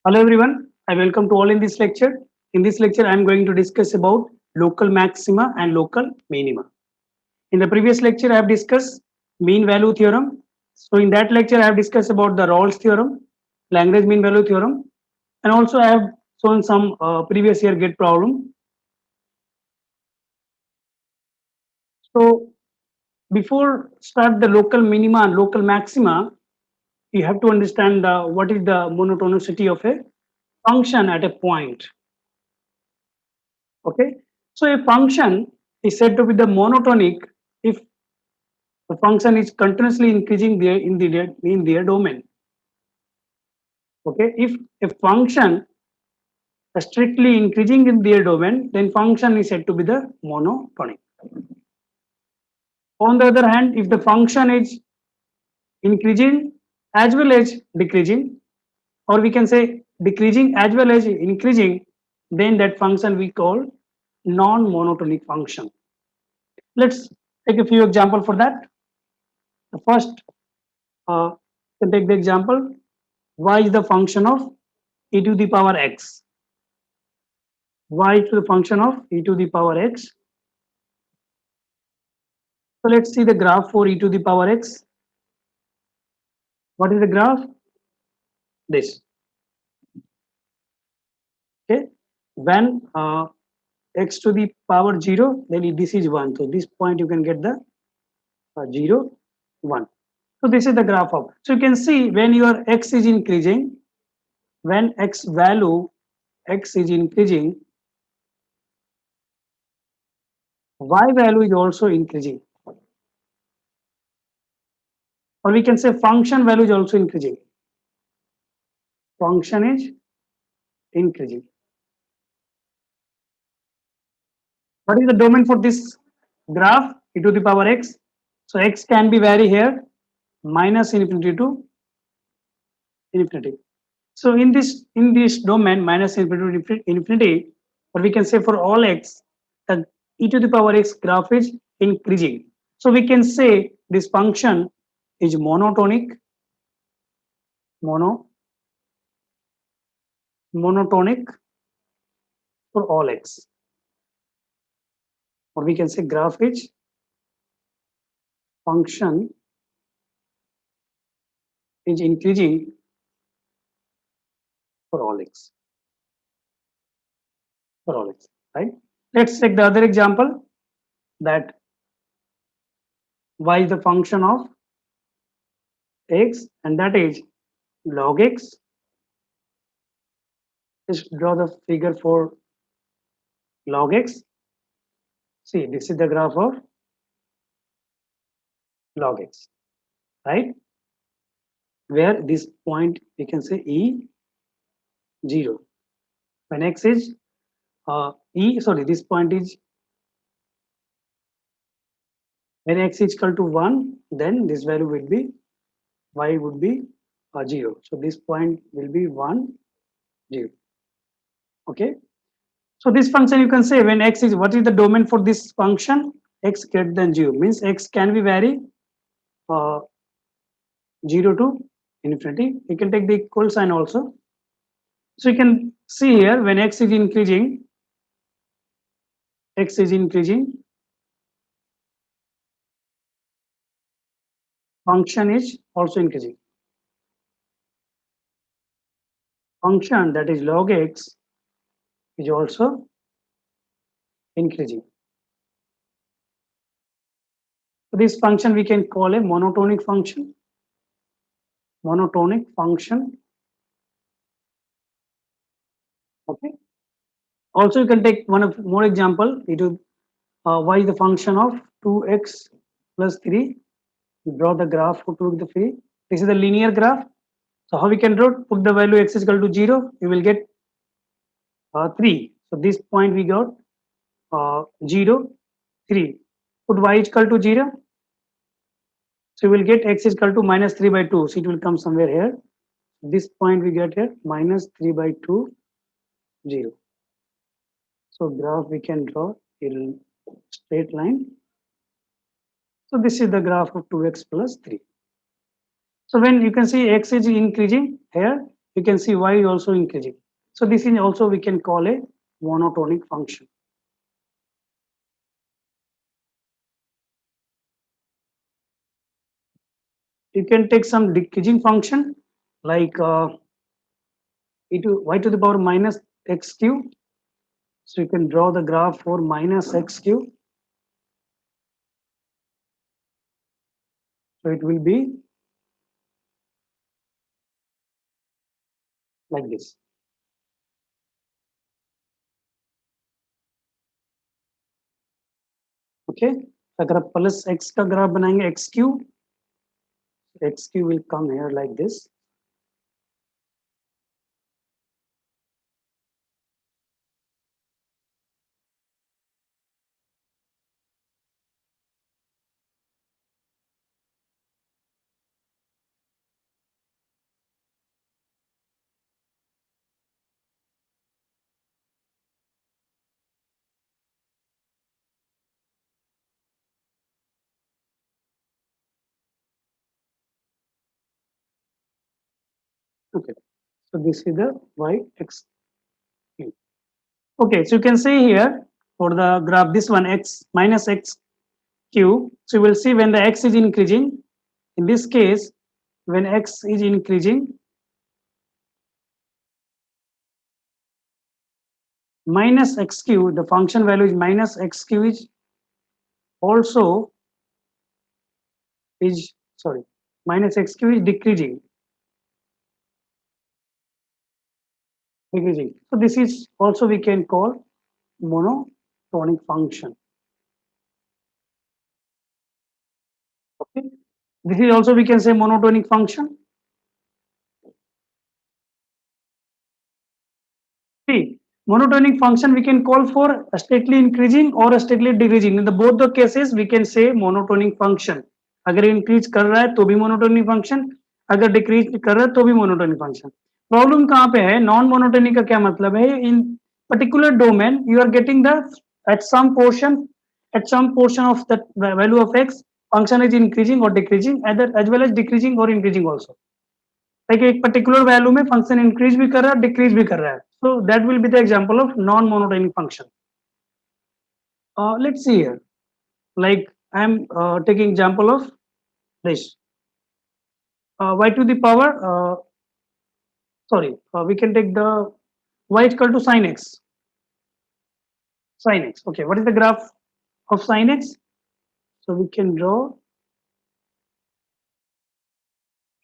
Hello everyone, I welcome to all in this lecture. In this lecture, I am going to discuss about local maxima and local minima. In the previous lecture, I have discussed mean value theorem. So in that lecture, I have discussed about the Rawls theorem, Lagrange mean value theorem, and also I have shown some previous year gate problem. So before start the local minima and local maxima, you have to understand what is the monotonicity of a function at a point. Okay, so a function is said to be the monotonic if the function is continuously increasing there in their domain. Okay, if a function is strictly increasing in their domain, then function is said to be the monotonic. On the other hand, if the function is increasing as well as decreasing, or we can say decreasing as well as increasing, then that function we call non-monotonic function. Let's take a few examples for that. The first, can take the example, y is the function of e to the power x. Y is the function of e to the power x. So let's see the graph for e to the power x. What is the graph? This. Okay. When x to the power 0, then this is 1. So this point you can get the 0, 1. So this is the graph of. So you can see when your x is increasing, when x is increasing, y value is also increasing. Or we can say function value is also increasing. Function is increasing. What is the domain for this graph? E to the power x. So x can be vary here minus infinity to infinity. So in this domain minus infinity to infinity, or we can say for all x, the e to the power x graph is increasing. So we can say this function is monotonic, mono, monotonic for all x. Or we can say graph is function is increasing for all x. For all x, right? Let's take the other example that y is the function of x and that is log x. Just draw the figure for log x. See, this is the graph of log x, right? Where this point we can say E0. When x is this point is when x is equal to 1, then this value will be y would be 0. So this point will be 1, 0. Okay. So this function you can say when x is, what is the domain for this function? X greater than 0 means x can be vary uh, 0 to infinity. You can take the equal sign also. So you can see here when x is increasing, function is also increasing. Function that is log x is also increasing. So this function we can call a monotonic function. Monotonic function. Okay. Also, you can take one of more example. It will y is the function of 2x plus 3. Draw the graph for 2 to the 3. This is the linear graph. So how we can draw? Put the value x is equal to 0. You will get 3. So this point we got 0, 3. Put y is equal to 0. So you will get x is equal to minus 3 by 2. So it will come somewhere here. This point we get here minus 3 by 2, 0. So graph we can draw in straight line. So this is the graph of 2x plus 3. So when you can see x is increasing here, You can see y is also increasing. So this is also we can call a monotonic function. You can take some decreasing function like e to y to the power minus x cube. So you can draw the graph for minus x cube. So it will be like this. Okay. अगर आप plus x का graph बनाएंगे x cube will come here like this. Okay. So this is the y x cube. Okay. So you can see here for the graph, this one x minus x cube. So you will see when the x is increasing, in this case, when x is increasing, minus x cube, the function value is minus x cube is also is, sorry, minus x cube is decreasing. So this is also we can call monotonic function. Okay. This is also we can say monotonic function. See, monotonic function we can call for a steadily increasing or a steadily decreasing. In the both the cases we can say monotonic function. अगर increase कर रहा है तो भी monotonic function, अगर decrease कर रहा है तो भी मोनोटोनिक फंक्शन. प्रॉब्लम कहाँ पे है? नॉन मोनोटोनिक का क्या मतलब है? In particular domain you are getting the at some portion of the value of x function is increasing or decreasing, either as well as decreasing or increasing also. Like एक particular value में function increase भी कर रहा है, decrease भी कर रहा है. So that will be the example of non monotonic function. Let's see here, like I am taking example of this y to the power sorry, we can take the y is equal to sin x. Okay, what is the graph of sin x? So we can draw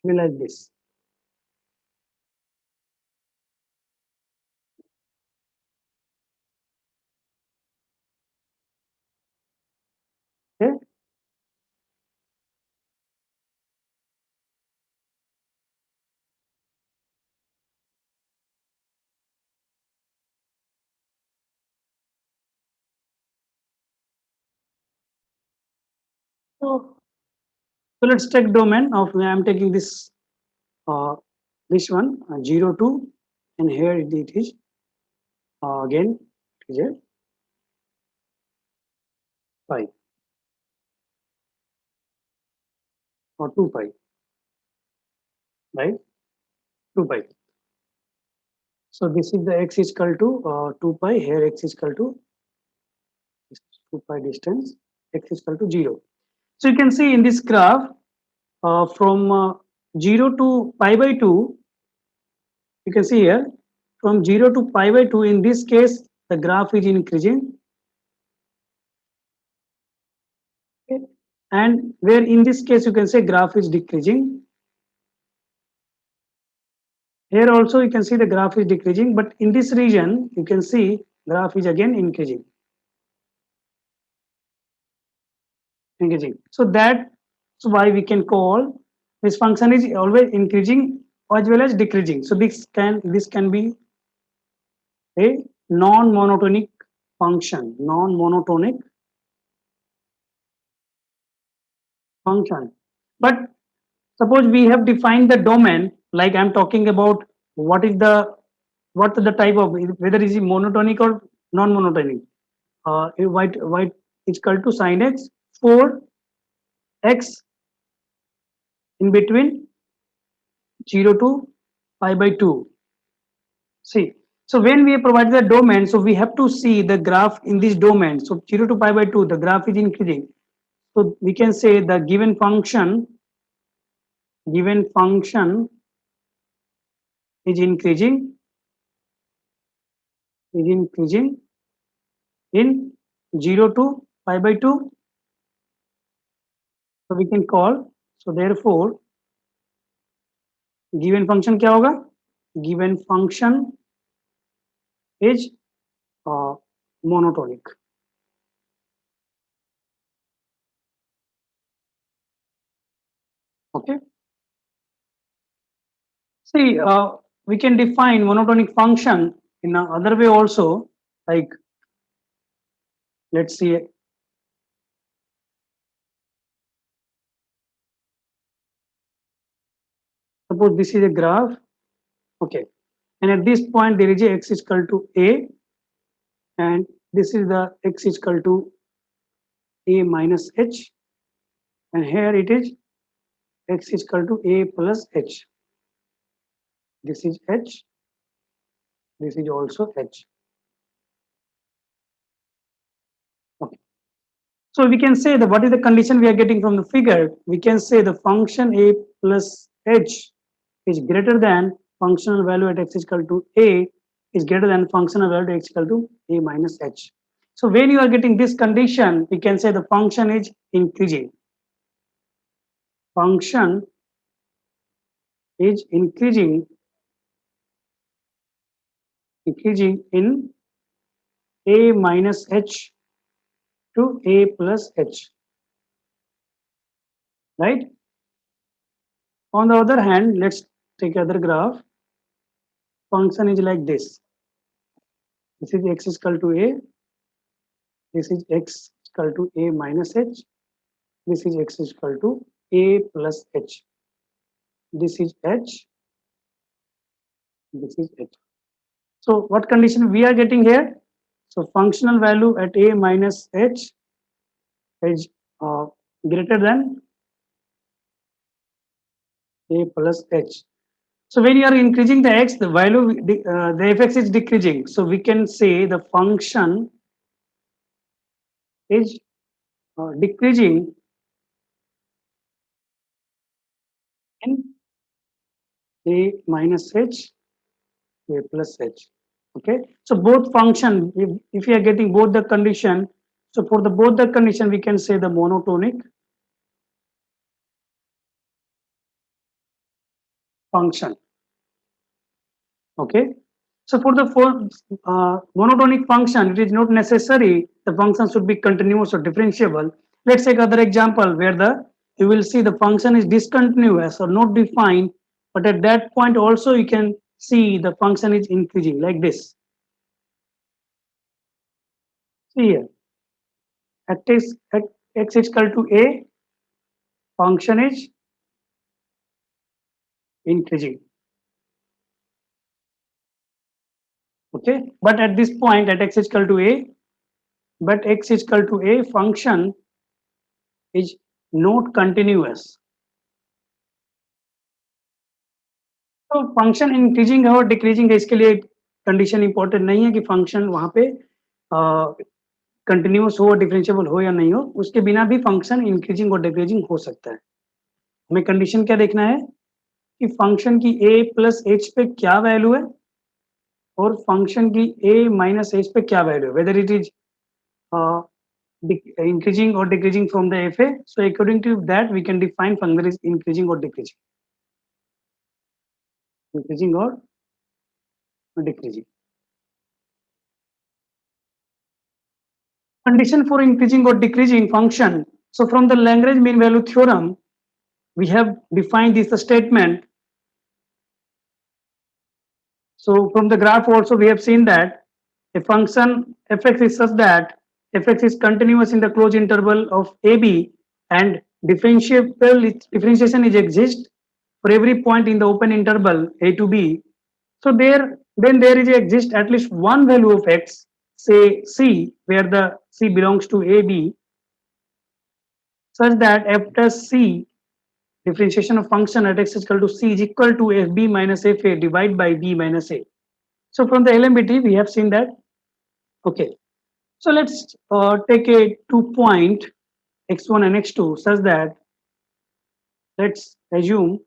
like this. Okay. So let's take domain of, I am taking uh, this one 0 to, and here it is again it is a pi or 2 pi, right? 2 pi. So this is the x is equal to 2 pi. Here x is equal to 2 pi distance. X is equal to 0. So you can see in this graph from 0 to pi by 2. You can see here from 0 to pi by 2. In this case, the graph is increasing. Okay. And where in this case you can say graph is decreasing. Here also you can see the graph is decreasing, but in this region you can see graph is again increasing. So that's why we can call this function is always increasing as well as decreasing. So this can be a non-monotonic function, non-monotonic function. But suppose we have defined the domain, like I'm talking about what is the type of, whether it is monotonic or non-monotonic. Y is equal to sin x for x in between 0 to pi by 2. See, so when we provide the domain, so we have to see the graph in this domain. So 0 to pi by 2, the graph is increasing. So we can say the given function is increasing in 0 to pi by 2. So we can call, so therefore given function क्या होगा? Given function is monotonic. Okay. See, we can define monotonic function in another way also. Like, let's see. Suppose this is a graph. Okay. And at this point, there is a x is equal to a, and this is the x is equal to a minus h, and here it is x is equal to a plus h. This is h, this is also h. Okay. So we can say that what is the condition we are getting from the figure? We can say the function a plus h is greater than functional value at x is equal to a is greater than functional value at x equal to a minus h. So when you are getting this condition, we can say the function is increasing. Function is increasing in a minus h to a plus h, right? On the other hand, let's take other graph. Function is like this. This is x is equal to a. This is x equal to a minus h. This is x is equal to a plus h. This is h. This is h. So what condition we are getting here? So functional value at a minus h is greater than a plus h. So when you are increasing the x, the value, the fx is decreasing. So we can say the function is decreasing in a minus h, a plus h. Okay. So both function, if you are getting both the condition, so for the both the condition, we can say the monotonic function. Okay. So for the monotonic function, it is not necessary the function should be continuous or differentiable. Let's take other example where you will see the function is discontinuous or not defined, but at that point also you can see the function is increasing like this. See here, at x is equal to a, function is increasing. Okay, but at this point at x is equal to a, but x is equal to a, function is not continuous. तो function increasing है और decreasing है, इसके लिए condition important नहीं है कि function वहां पे कंटिन्यूस हो, डिफरेंशिएबल हो या नहीं हो, उसके बिना भी फंक्शन इंक्रीजिंग और डिक्रीजिंग हो सकता है. हमें कंडीशन क्या देखना है कि फंक्शन की a प्लस एच पे क्या वैल्यू है और फंक्शन की a माइनस एच पे क्या वैल्यू है, whether it is increasing or decreasing from the fa. So according to that we can define function is increasing or decreasing or decreasing. Condition for increasing or decreasing function. So from the Lagrange mean value theorem, we have defined this statement. So from the graph also we have seen that a function fx is such that fx is continuous in the closed interval of ab and differentiation is exist for every point in the open interval a to b. So then there is exist at least one value of x, say c, where the c belongs to ab, such that after c, differentiation of function at x is equal to c is equal to fb minus fa divided by b minus a. So from the LMBT, we have seen that. Okay. So let's take a 2 point x1 and x2 such that let's assume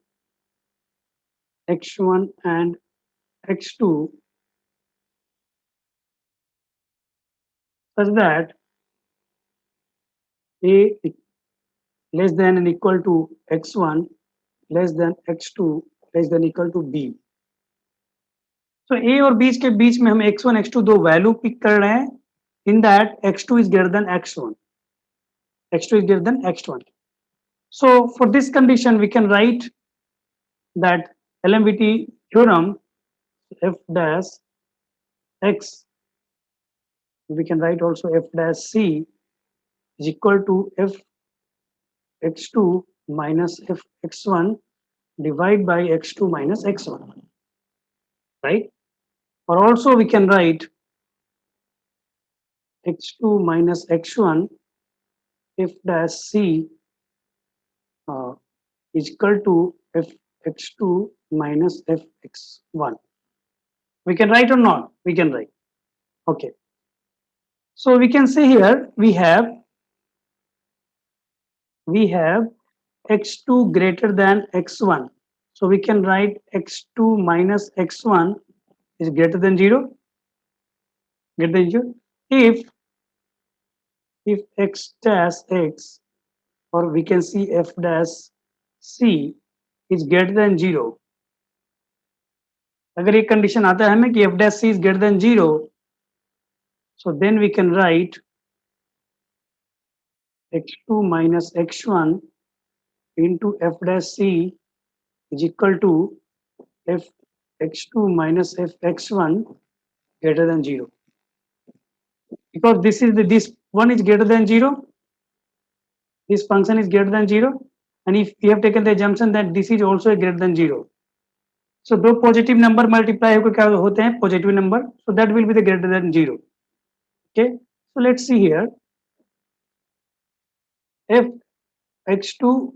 x1 and x2 such that a less than and equal to x1 less than x2 less than equal to b. So a और b के बीच में हम x1 x2 दो value pick कर रहे हैं. In that x2 is greater than x1. x2 is greater than x1. So for this condition, we can write that LMBT theorem f dash x, we can write also f dash c is equal to f x2 minus f x1 divided by x2 minus x1, right? Or also we can write x2 minus x1 f dash c is equal to f x2 minus f x1. We can write or not? We can write. Okay. So we can say here we have x2 greater than x1. So we can write x2 minus x1 is greater than 0. Greater than 0. If x dash x, or we can see f dash c is greater than 0. अगर ये condition आता है हमें कि f dash c is greater than 0, so then we can write x2 minus x1 into f dash c is equal to f x2 minus f x1 greater than 0. Because this one is greater than 0, this function is greater than 0, and if we have taken the assumption that this is also greater than 0, so दो positive number multiply होकर क्या होते हैं positive number, so that will be the greater than 0. Okay, so let's see here f x2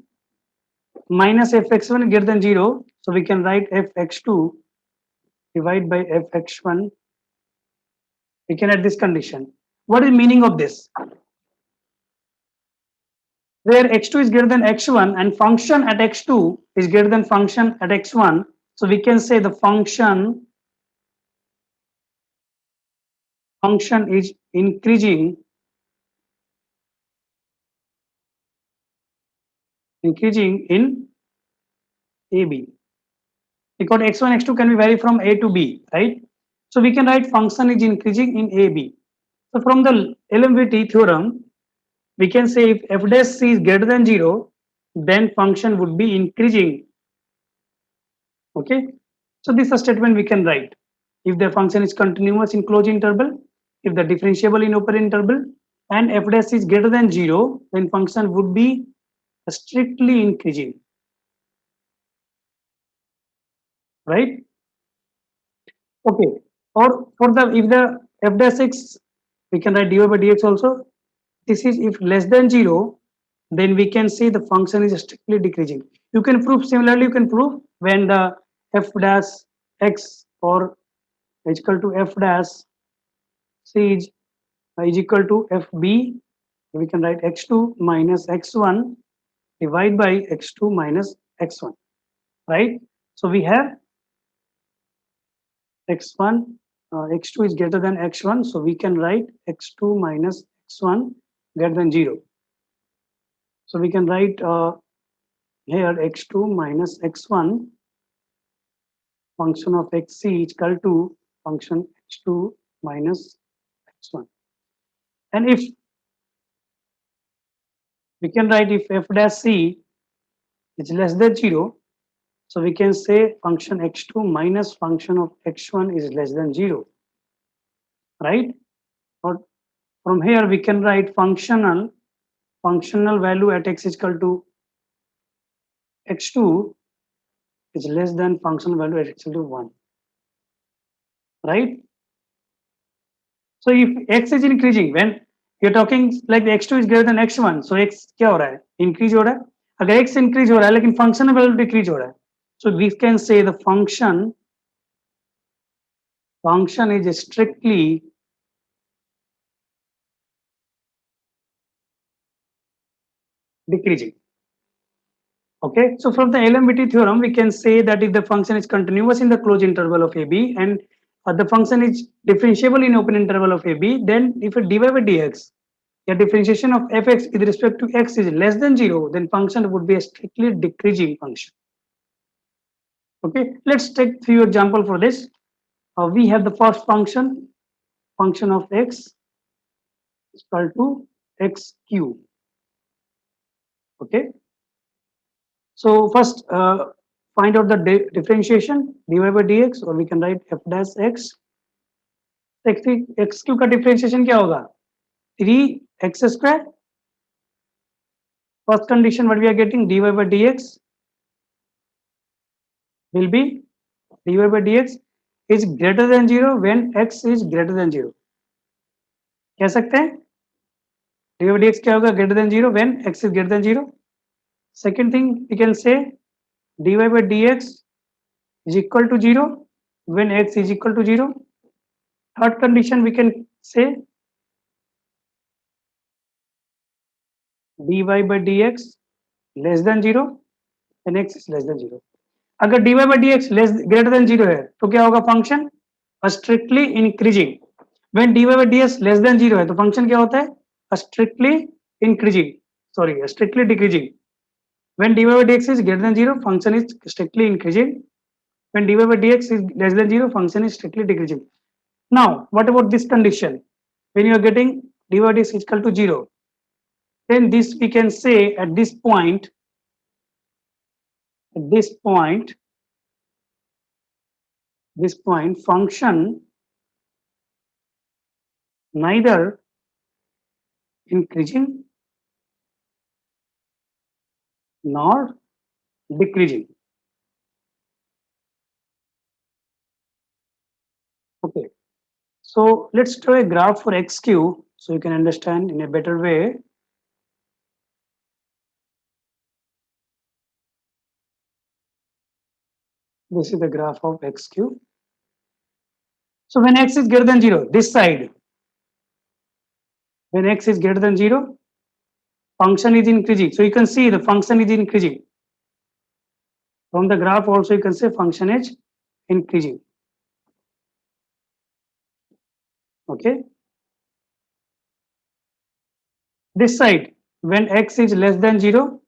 minus f x1 greater than 0, so we can write f x2 divided by f x1. We can add this condition. What is meaning of this? Where x2 is greater than x1 and function at x2 is greater than function at x1, so we can say the function is increasing in AB, because x1 x2 can be vary from A to B, right? So we can write function is increasing in AB. So from the LMBT theorem, we can say if f dash c is greater than 0, then function would be increasing. Okay, so this is a statement we can write. If the function is continuous in closed interval, if the differentiable in open interval, and f dash is greater than 0, then function would be strictly increasing, right? Okay, or for the if the f dash x, we can write dy by dx also. This is if less than 0, then we can say the function is strictly decreasing. You can prove similarly, you can prove when the f dash x or is equal to f dash c is equal to fb, we can write x2 minus x1 divided by x2 minus x1, right? So we have x1, x2 is greater than x1, so we can write x2 minus x1 greater than 0. So we can write here x2 minus x1 function of xc is equal to function x2 minus x1. And if we can write if f dash c is less than 0, so we can say function x2 minus function of x1 is less than 0, right? Or from here we can write functional value at x is equal to x2 is less than functional value at x equal to 1, right? So if x is increasing, when you're talking like x2 is greater than x1, so x क्या हो रहा है? Increase हो रहा है. अगर x increase हो रहा है लेकिन functional value decrease हो रहा है, so we can say the function function is strictly decreasing. Okay, so from the LMBT theorem, we can say that if the function is continuous in the closed interval of AB and the function is differentiable in open interval of AB, then if a dy by dx, a differentiation of fx with respect to x is less than 0, then function would be a strictly decreasing function. Okay, let's take few example for this. We have the first function of x is equal to x cube. Okay, so first find out the differentiation dy by dx, or we can write f dash x. x cube का differentiation क्या होगा? 3x square. First condition what we are getting, dy by dx will be dy by dx is greater than 0 when x is greater than 0. कह सकते हैं dy by dx क्या होगा greater than 0 when x is greater than 0. Second thing we can say dy by dx is equal to 0 when x is equal to 0. Third condition we can say dy by dx less than 0 when x is less than 0. अगर dy by dx less greater than 0 है तो क्या होगा function strictly increasing. When dy by dx less than 0 है तो function क्या होता है strictly increasing, sorry strictly decreasing. When dy by dx is greater than 0 function is strictly increasing. When dy by dx is less than 0 function is strictly decreasing. Now what about this condition? When you are getting dy by dx is equal to 0, then this we can say at this point this point function neither increasing nor decreasing. Okay, so let's draw a graph for x cube so you can understand in a better way. This is the graph of x cube. So when x is greater than 0, this side, when x is greater than 0, function is increasing. So you can see the function is increasing. From the graph also you can say function is increasing. Okay. This side, when x is less than 0,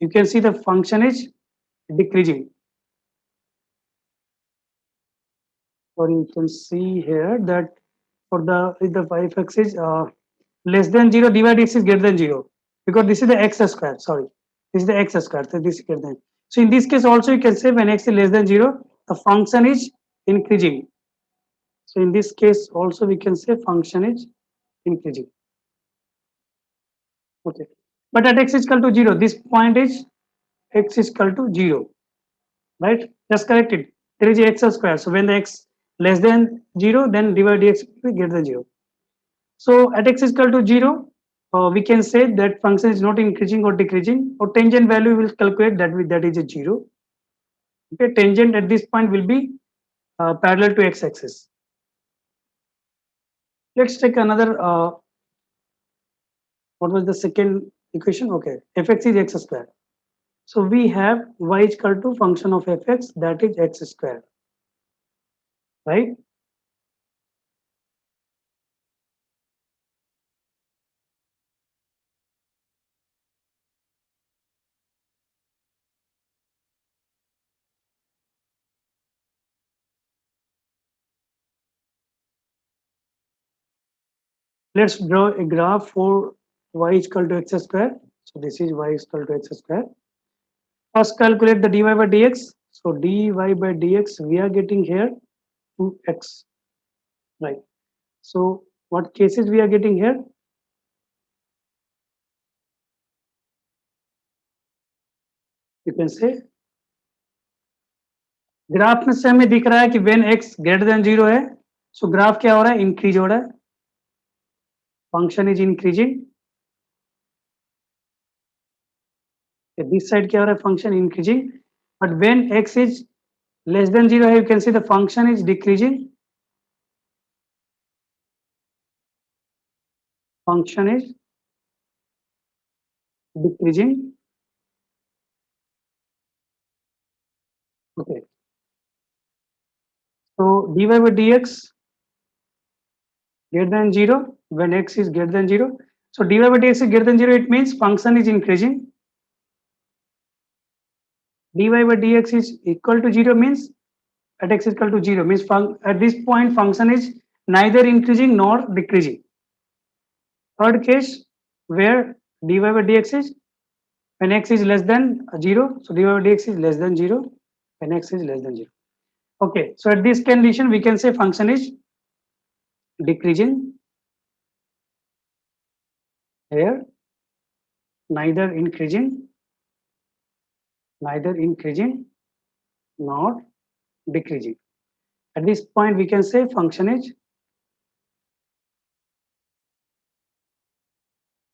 you can see the function is decreasing. Or you can see here that for the if the if x is less than 0, dy by dx is greater than 0, because this is the x square. Sorry, this is the x square. So this is greater than. So in this case also you can say when x is less than 0, the function is increasing. So in this case also we can say function is increasing. Okay, but at x is equal to 0, this point is x is equal to 0, right? Just correct it. There is a x square. So when the x less than 0, then dy by dx will be greater than 0. So at x is equal to 0, we can say that function is not increasing or decreasing, or tangent value will calculate that is a 0. Okay, tangent at this point will be parallel to x-axis. Let's take another, what was the second equation? Okay, fx is x square. So we have y is equal to function of fx, that is x square, right? Let's draw a graph for y is equal to x square. So this is y is equal to x square. First calculate the dy by dx. So dy by dx we are getting here 2x, right? So what cases we are getting here? You can say graph में से हमें दिख रहा है कि when x greater than 0 है, सो graph क्या हो रहा है इंक्रीज हो रहा है, function is increasing. This side क्या हो रहा है function increasing, but when x is less than 0 है, you can see the function is decreasing. function is decreasing. Okay, so dy by dx greater than 0 when x is greater than 0. So dy by dx is greater than 0, it means function is increasing. Dy by dx is equal to 0 means at x is equal to 0 means at this point function is neither increasing nor decreasing. Third case where dy by dx is when x is less than 0, so dy by dx is less than 0 when x is less than 0. Okay, so at this condition we can say function is decreasing here, neither increasing nor decreasing. At this point we can say function is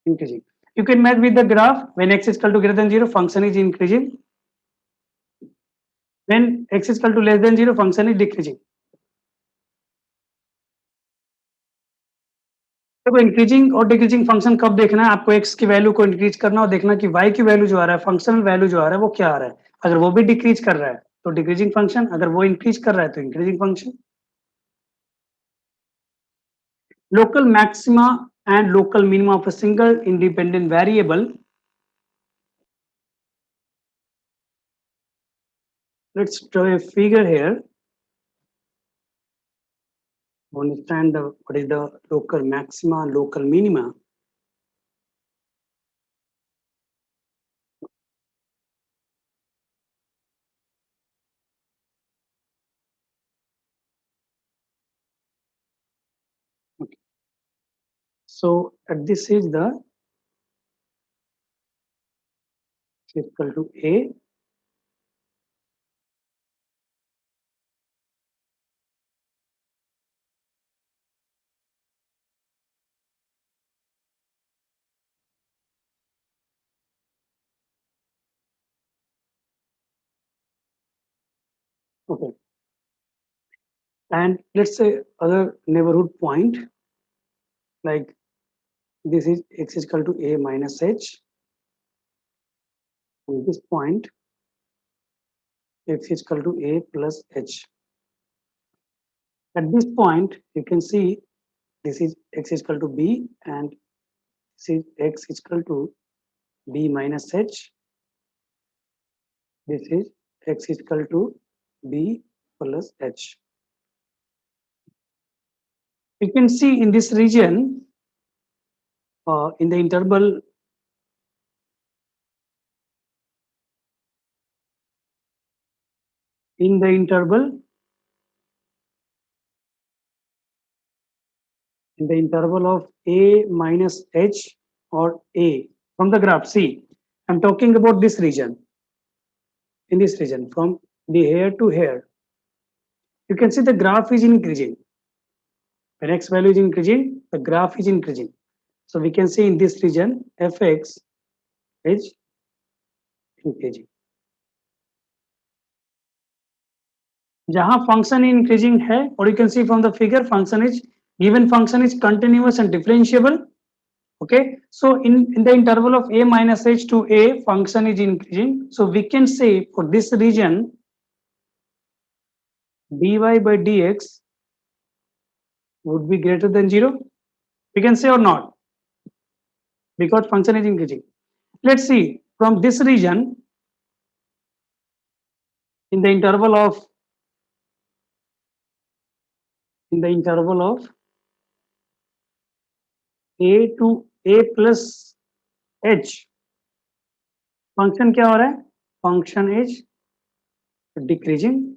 increasing. You can match with the graph. When x is equal to greater than 0, function is increasing. When x is equal to less than 0, function is decreasing. देखो increasing और decreasing function कब देखना है, आपको x की value को increase करना और देखना कि y की वैल्यू जो आ रहा है, फंक्शनल वैल्यू जो आ रहा है वो क्या आ रहा है. अगर वो भी डिक्रीज कर रहा है तो डिक्रीजिंग फंक्शन, अगर वो इंक्रीज कर रहा है तो increasing function. Local maxima and local minima of a single independent variable. Let's draw a figure here. Understand what is the local maxima and local minima. Okay. So this is the equal to A. Okay. And let's say other neighborhood point, like this is x is equal to A minus h. And this point x is equal to A plus h. At this point, you can see this is x is equal to B and this is x is equal to B minus h. This is x is equal to B plus h. You can see in this region, in the interval of A minus h or A from the graph. See, I'm talking about this region. In this region from the here to here, you can see the graph is increasing. When x value is increasing, the graph is increasing. So we can see in this region fx is increasing. जहां function increasing है, or you can see from the figure, given function is continuous and differentiable. Okay, so in the interval of A minus h to A, function is increasing. So we can say for this region dy by dx would be greater than 0. We can say or not, because function is increasing. Let's see from this region in the interval of A to A plus h, function क्या हो रहा है? Function is decreasing.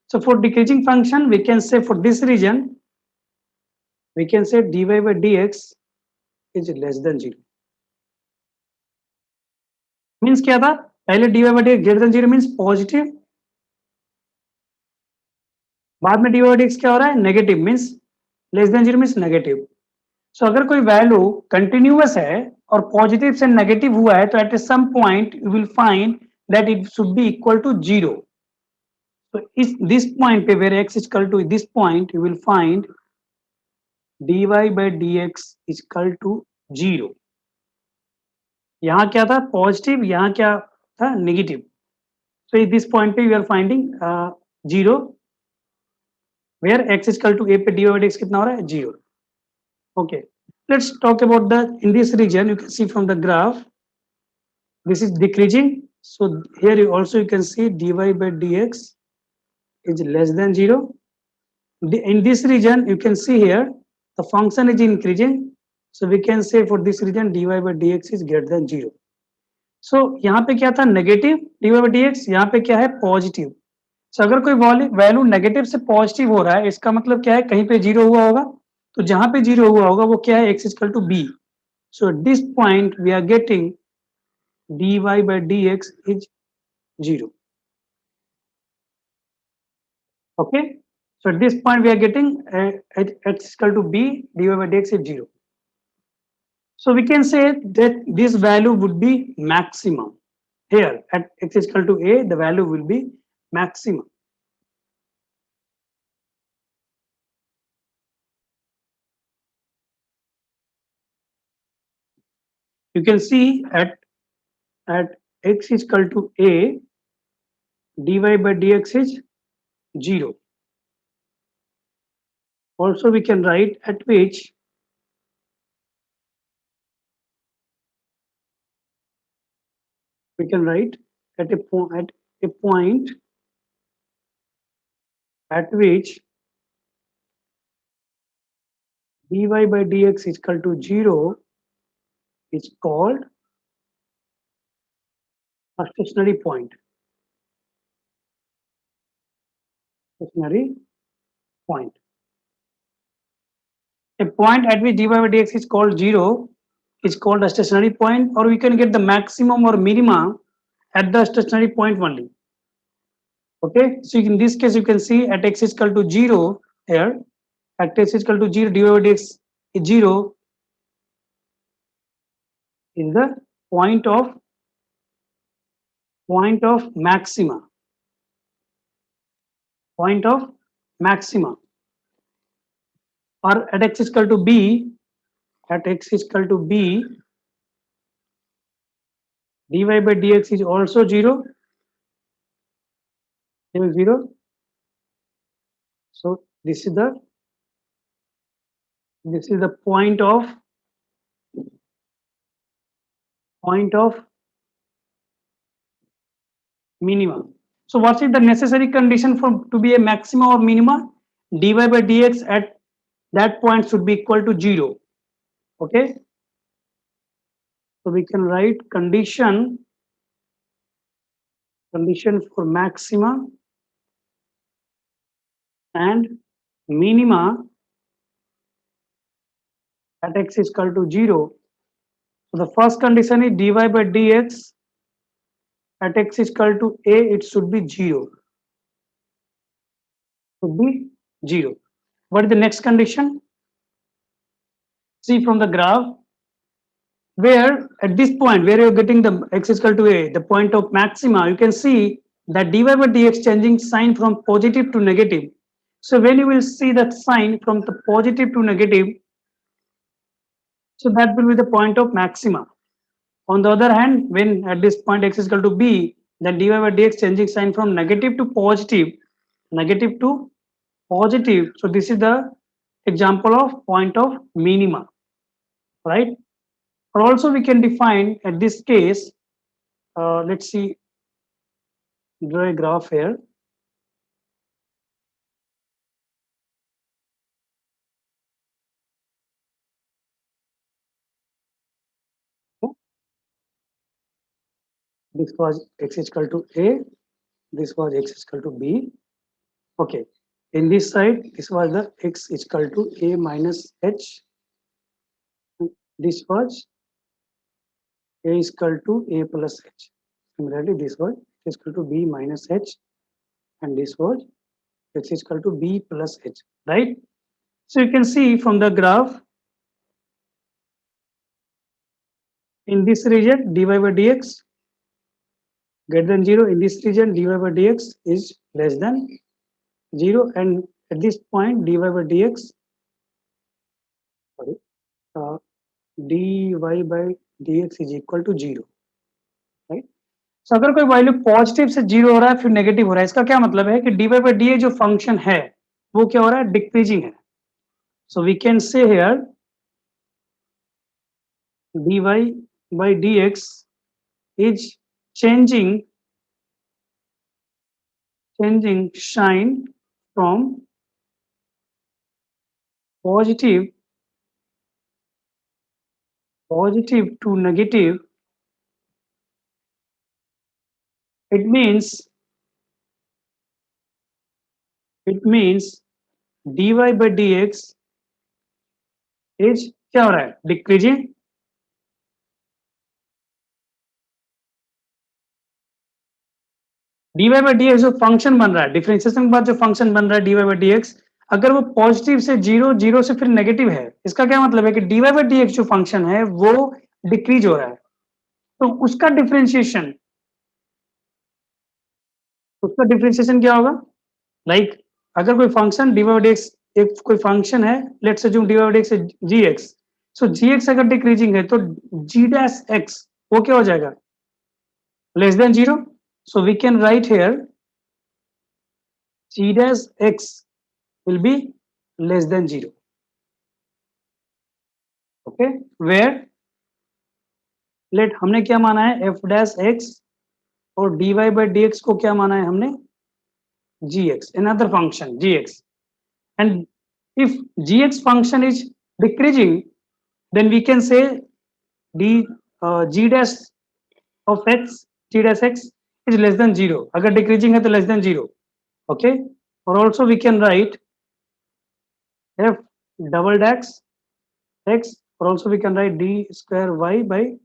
So for decreasing function, we can say for this region, we can say dy by dx is less than 0. Means क्या था? पहले dy by dx greater than 0 means positive. बाद में dy by dx क्या हो रहा है? Negative means less than 0 means negative. So अगर कोई वैल्यू कंटिन्यूअस है और पॉजिटिव से नेगेटिव हुआ है तो at some point you will find that it should be equal to 0. So is this point पे where x is equal to this point, you will find dy by dx is equal to 0. यहाँ क्या था positive, यहाँ क्या था negative. So at this point पे we are finding 0 where x is equal to a पे dy by dx कितना हो रहा है 0. Okay, let's talk about the in this region. You can see from the graph this is decreasing. So here you also you can see dy by dx is less than 0. In this region you can see here the function is increasing. So we can say for this region dy by dx is greater than 0. So यहाँ पे क्या था negative dy by dx, यहाँ पे क्या है positive. So अगर कोई वैल्यू नेगेटिव से पॉजिटिव हो रहा है इसका मतलब क्या है कहीं पे जीरो हुआ होगा. तो जहां पे जीरो हुआ होगा वो क्या है x equal to b. So at this point we are getting dy by dx is 0. Okay, so at this point we are getting x equal to b, dy by dx is 0. So we can say that this value would be maximum. Here at x is equal to a, the value will be maximum. You can see at x is equal to a, dy by dx is 0. Also we can write at which we can write at a point at which dy by dx is equal to 0 is called a stationary point. Stationary point. A point at which dy by dx is called 0 is called a stationary point, or we can get the maximum or minima at the stationary point only. Okay, so in this case you can see at x is equal to 0 here, at x is equal to 0 dy by dx is 0 is the point of maxima. Point of maxima. Or at x is equal to b, at x is equal to b, dy by dx is also 0. It is 0. So this is the point of minima. So what is the necessary condition for to be a maxima or minima? Dy by dx at that point should be equal to 0. Okay, so we can write condition for maxima and minima at x is equal to 0. So the first condition is dy by dx at x is equal to a, it should be 0. Should be 0. What is the next condition? See from the graph, where at this point where you're getting the x is equal to a, the point of maxima, you can see that dy by dx changing sign from positive to negative. So when you will see that sign from the positive to negative, so that will be the point of maxima. On the other hand, when at this point x is equal to b, then dy by dx changing sign from negative to positive, negative to positive. So this is the example of point of minima, right? Or also we can define at this case, let's see, draw a graph here. This was x is equal to a, this was x is equal to b. Okay, in this side, this was the x is equal to a minus h. This was a is equal to a plus h. Similarly, this was is equal to b minus h, and this was x is equal to b plus h, right? So you can see from the graph, in this region dy by dx greater than 0. In this region, dy by dx is less than 0, and at this point dy by dx, sorry, uh, dy by dx is equal to 0, right? So अगर कोई value positive से 0 हो रहा है फिर negative हो रहा है, इसका क्या मतलब है कि dy by dx जो फंक्शन है वो क्या हो रहा है, डिक्रीजिंग है. So we can say here dy by dx is changing sign from positive to negative. It means dy by dx is क्या हो रहा है, डिक्रीजिंग. dy by dx जो फंक्शन बन रहा है, डिफरेंशिएशन के बाद जो फंक्शन बन रहा है dy by dx, अगर वो पॉजिटिव से 0, 0 से फिर नेगेटिव है, इसका क्या मतलब है कि dy by dx जो फंक्शन है वो डिक्रीज हो रहा है. तो उसका डिफरेंशिएशन क्या होगा, लाइक अगर कोई फंक्शन dy by dx, एक कोई फंक्शन है, let's assume dy by dx is gx, so gx अगर डिक्रीजिंग है तो g dash x वो क्या हो जाएगा, less than 0. So we can write here g dash x will be less than 0. Okay, where let हमने क्या माना है, f dash x, और dy by dx को क्या माना है हमने, gx, another function gx. And if gx function is decreasing, then we can say g dash of x, g dash x is less than 0. अगर decreasing है तो less than 0. Okay, or also we can write f double dash x, or also we can write d square y by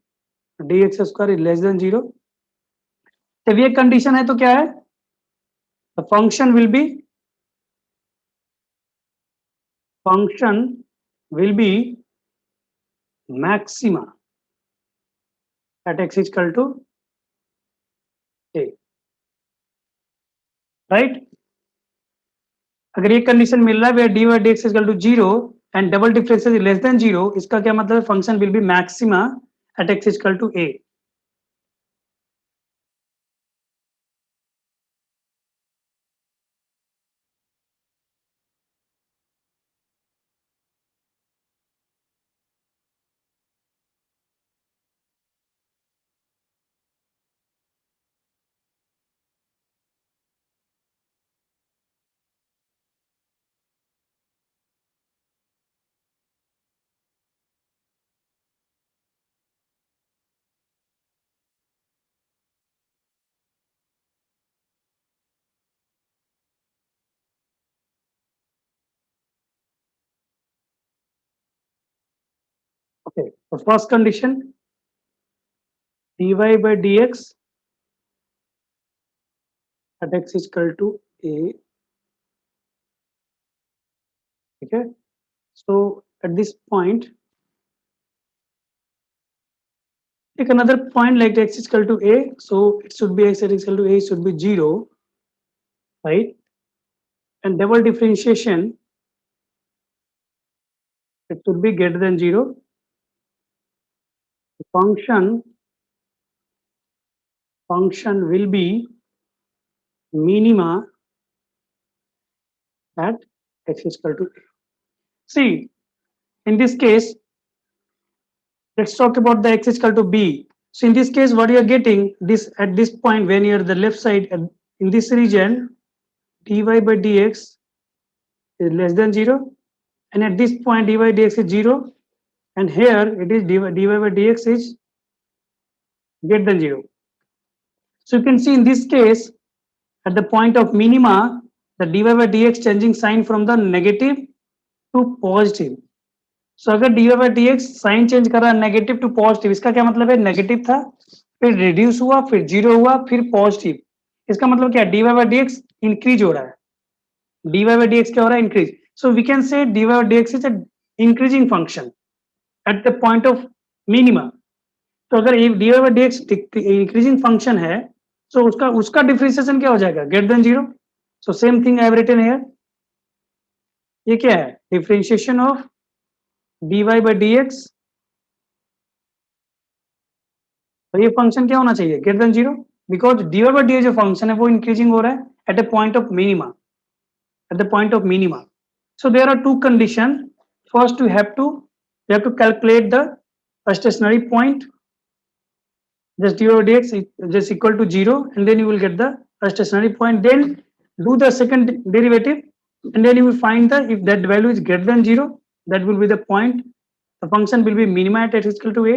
dx square is less than 0. जब ये condition है तो क्या है, the function will be maxima at x is equal to a, right? अगर ये condition मिल रहा है dy by dx is equal to 0 and double difference is less than 0, इसका क्या मतलब है, function will be maxima at x is equal to a. Okay, the first condition dy by dx at x is equal to a. Okay, so at this point take another point like x is equal to a, so it should be x is equal to a should be 0, right? And double differentiation, it should be greater than 0. The function will be minima at x is equal to a. See, in this case, let's talk about the x is equal to b. So in this case, what you are getting, this at this point when you are the left side in this region, dy by dx is less than 0, and at this point dy by dx is 0, and here it is dy by dx is greater than 0. So you can see in this case, at the point of minima, the dy by dx changing sign from the negative to positive. So अगर dy by dx sign change कर रहा है negative to positive, इसका क्या मतलब है, negative था फिर रिड्यूस हुआ फिर 0 हुआ फिर पॉजिटिव, इसका मतलब क्या, dy by dx इंक्रीज हो रहा है, dy by dx क्या हो रहा है, increase. So we can say dy by dx is a increasing function at the point of minima. तो अगर dy by dx increasing function है So उसका डिफरेंशिएशन क्या हो जाएगा? Greater than 0. So same thing I have written here. ये क्या है? Differentiation of dy by dx. तो ये फंक्शन क्या होना चाहिए? Greater than 0, because dy by dx जो फंक्शन है वो इंक्रीजिंग हो रहा है at a point of minima. At the point of minima. So there are two conditions. First, you have to calculate the stationary point. Just dy over dx is just equal to 0, and then you will get the stationary point. Then do the second derivative, and then you will find the if that value is greater than 0, that will be the point. The function will be minima at x equal to a,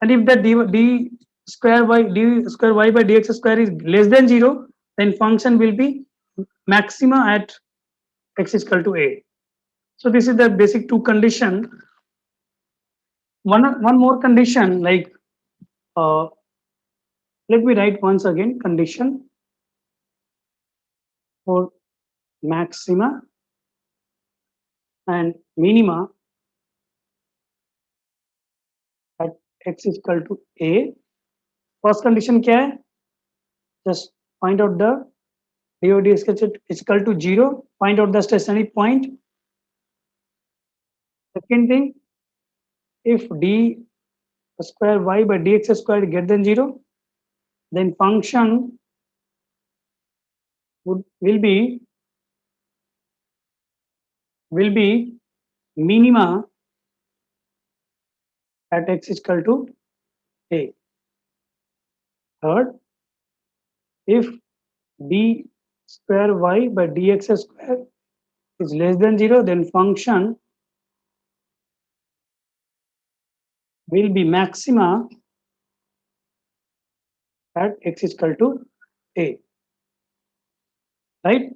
and if the d square y by dx square is less than 0, then function will be maxima at x is equal to a. So this is the basic two condition. One more condition, like uh, let me write once again condition for maxima and minima at x is equal to a. First condition क्या है? Just find out the DOD is equal to 0. Find out the stationary point. Second thing, if d square y by dx square is greater than 0, then function will be minima at x is equal to a. Third, if d square y by dx square is less than 0, then function will be maxima at x is equal to a. Right?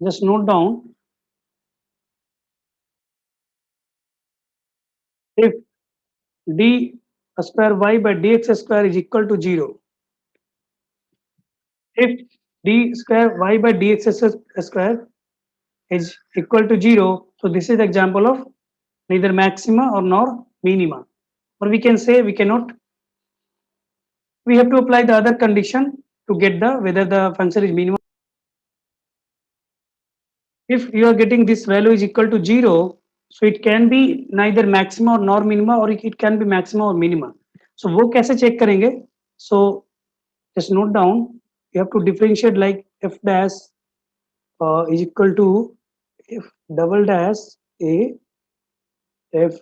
Just note down, if d square y by dx square is equal to 0, if d square y by dx square is equal to 0, so this is the example of neither maxima or nor minima. Or we can say we have to apply the other condition to get the whether the function is minimum. If you are getting this value is equal to 0, so it can be neither maxima or nor minima, or it can be maxima or minima. So वो कैसे check करेंगे? So just note down, you have to differentiate like f dash is equal to f double dash a, f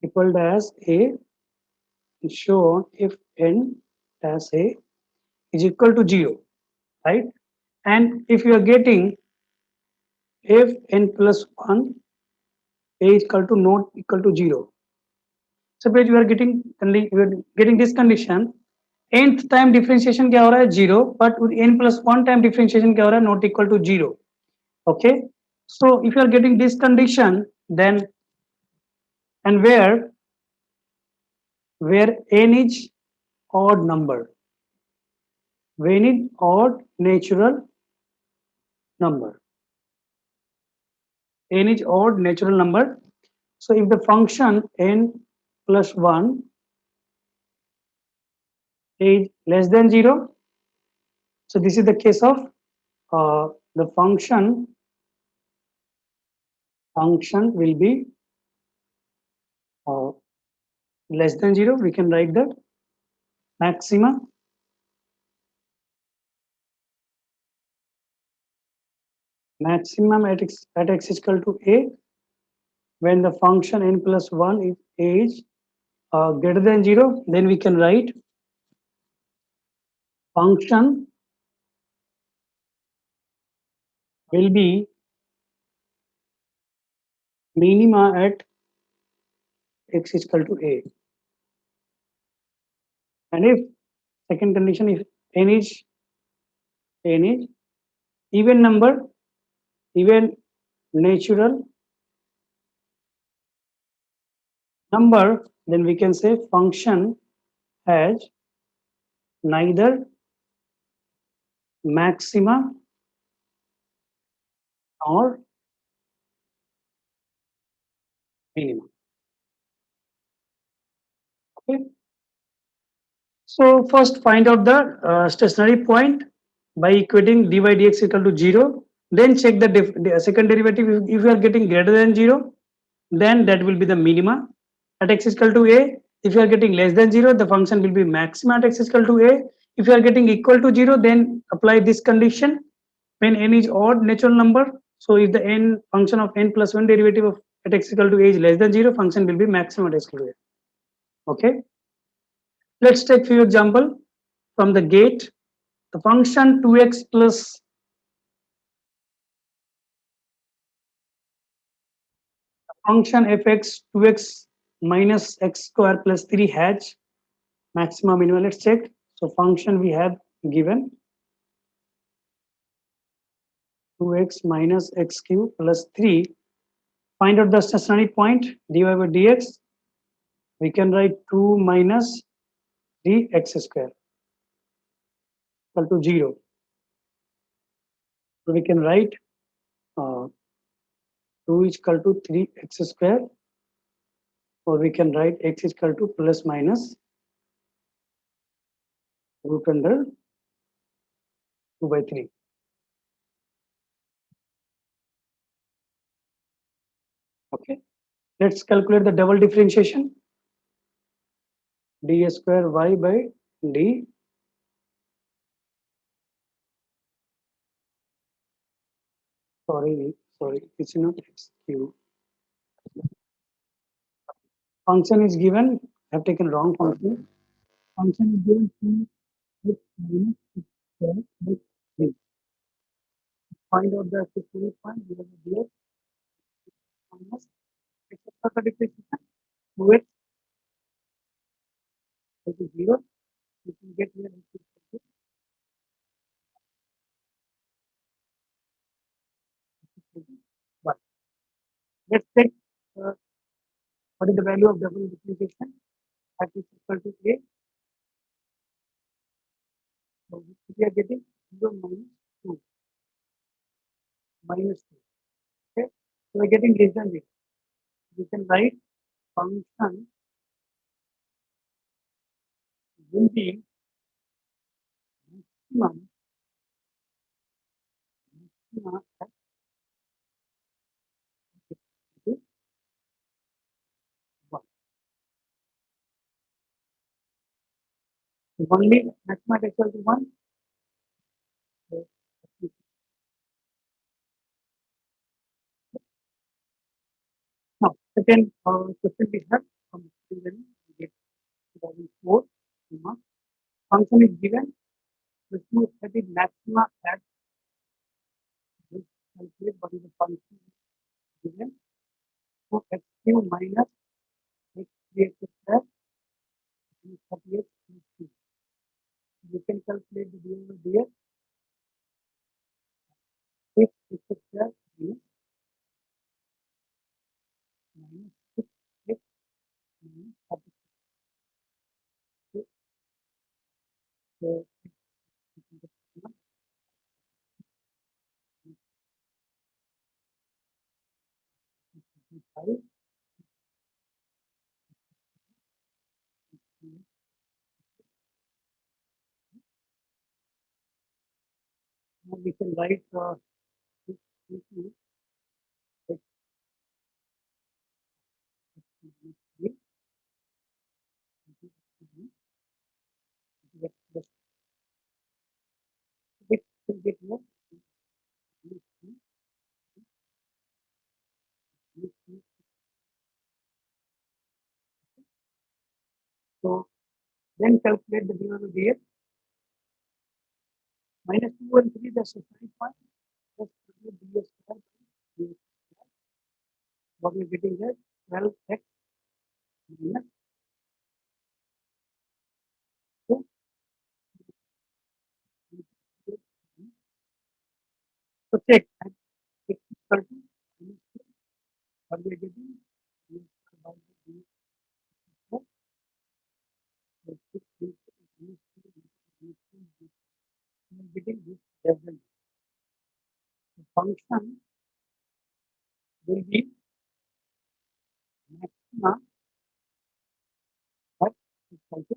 triple dash a, and so on, if n dash a is equal to 0, right? And if you are getting if n plus 1 a is equal to not equal to 0, suppose you are getting this condition, nth time differentiation क्या हो रहा है? 0, but with n plus 1 time differentiation क्या हो रहा है? Not equal to 0. Okay, so if you are getting this condition, then and where n is odd number, when is odd natural number, n is odd natural number. So if the function n plus 1 is less than 0, so this is the case of the function will be uh, less than 0. We can write that maxima maximum at x is equal to a when the function n plus 1 is greater than 0. Then we can write function will be minima at x is equal to a. And if second condition, if n is even number, even natural number, then we can say function has neither maxima nor minima. Okay. So first find out the stationary point by equating dy dx equal to 0. Then check the second derivative. If you are getting greater than 0, then that will be the minima at x is equal to a. If you are getting less than 0, the function will be maxima at x is equal to a. If you are getting equal to 0, then apply this condition when n is odd natural number. So if the n function of n plus 1 derivative of at x is equal to a is less than 0, function will be maximum at x is equal to a. Okay. Let's take few example from the gate. The function 2x plus function fx 2x minus x square plus 3 has maximum minimum. Let's check. So function we have given 2x minus x cube plus 3. Find out the stationary point dy by dx. We can write 2 minus 3x square equal to 0. So we can write 2 is equal to 3x square, or we can write x is equal to plus minus root under 2 by 3. Okay. Let's calculate the double differentiation. D square y by d. Sorry, it's not x cube. Function is given. I have taken wrong function. Function is given 2x minus x square by 3. Find out the stationary point given dx minus x square differentiation. 2x equal to 0. You can get here x equal to 1. Let's check what is the value of double differentiation at x equal to a. So we are getting 0 minus 2 minus 2. Okay. So we're getting less than 0. We can write function will be maximum at x equal to 1. If only maximum at x equal to 1. So now, second question we have from student 2004. Function is given. The two set is maxima at this calculate what is the function given. So x cube minus x 3x square and 38 plus 2. You can calculate the derivative of dx. If x square minus 6x minus 36. So five. Now we can write this equal x minus 3 into x plus x will get here minus 3 minus 3. So then calculate the derivative of dx. Minus 2 and 3, that's the 5 point. Just calculate dx square by dx square. What we're getting here 12x minus 2. So check at x equal to minus 2. What we're getting dx square by dx square. So 6 into minus 2 into minus 2. We're getting this result. The function will be maxima at equal to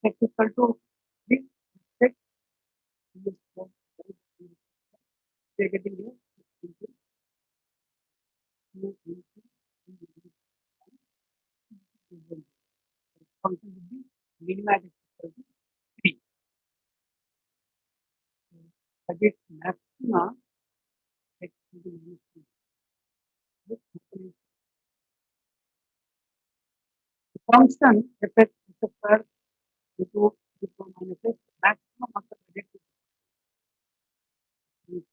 x is equal to this, check. We are getting here. Function would be minima at x equal to 3. That is maxima x into minus 3. The function fx square into minus x maximum after x is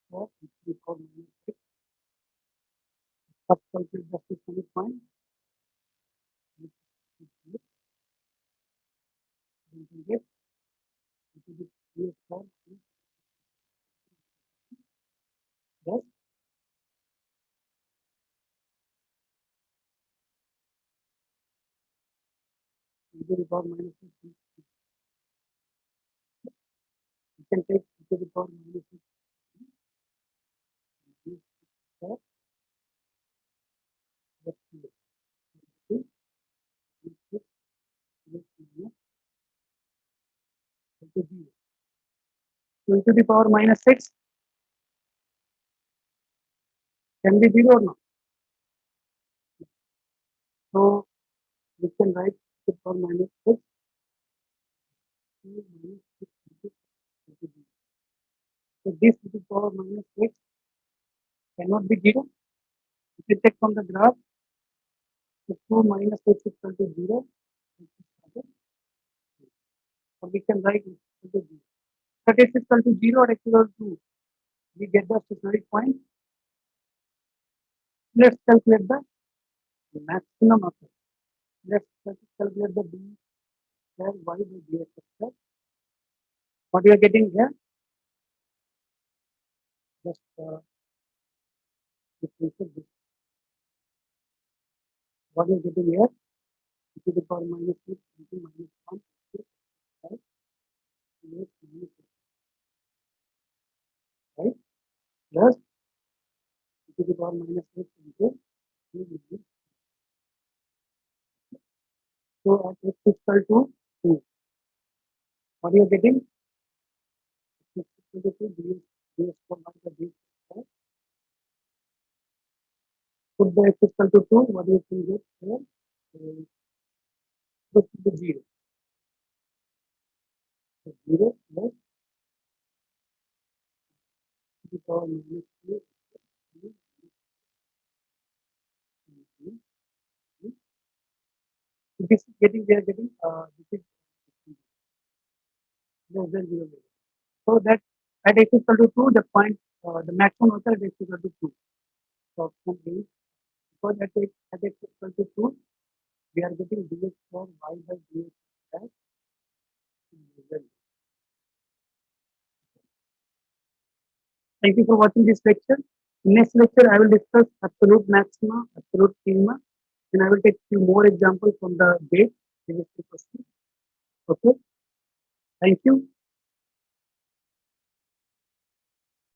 4 minus x. First calculate the systemic point. Yes, to the power minus 6. You can take to the power minus 6. So to the power minus 6 can be 0 or not. So we can write to the power minus 6. So this to the power minus 6 cannot be 0. If you take from the graph, the 2 minus 6 is equal to 0. So we can write it equal to 0. But x is equal to 0 or x is equal to 2, we get the stationary point. Let's calculate the maximum of it. Let's calculate the d square y by dx square. What you are getting here? Just differentiate this. What you are getting here? To the power minus 6 into minus 1, 6, right? Minus 6, right? Plus to the power minus 6 into 2 minus. So at x is equal to 2. What you are getting? X is equal to 2 dx square by the dx square. Put the x is equal to 2. What you can get here? Put the 0. So 0 plus to the power minus 2. This is getting, we are getting, this is less than 0. So that at x is equal to 2, the point, the maximum answer at x is equal to 2. So option A, because at x is equal to 2, we are getting dx square y by dx square. Thank you for watching this lecture. In next lecture, I will discuss absolute maxima, absolute minima, and I will take few more examples from the base. Okay. Thank you.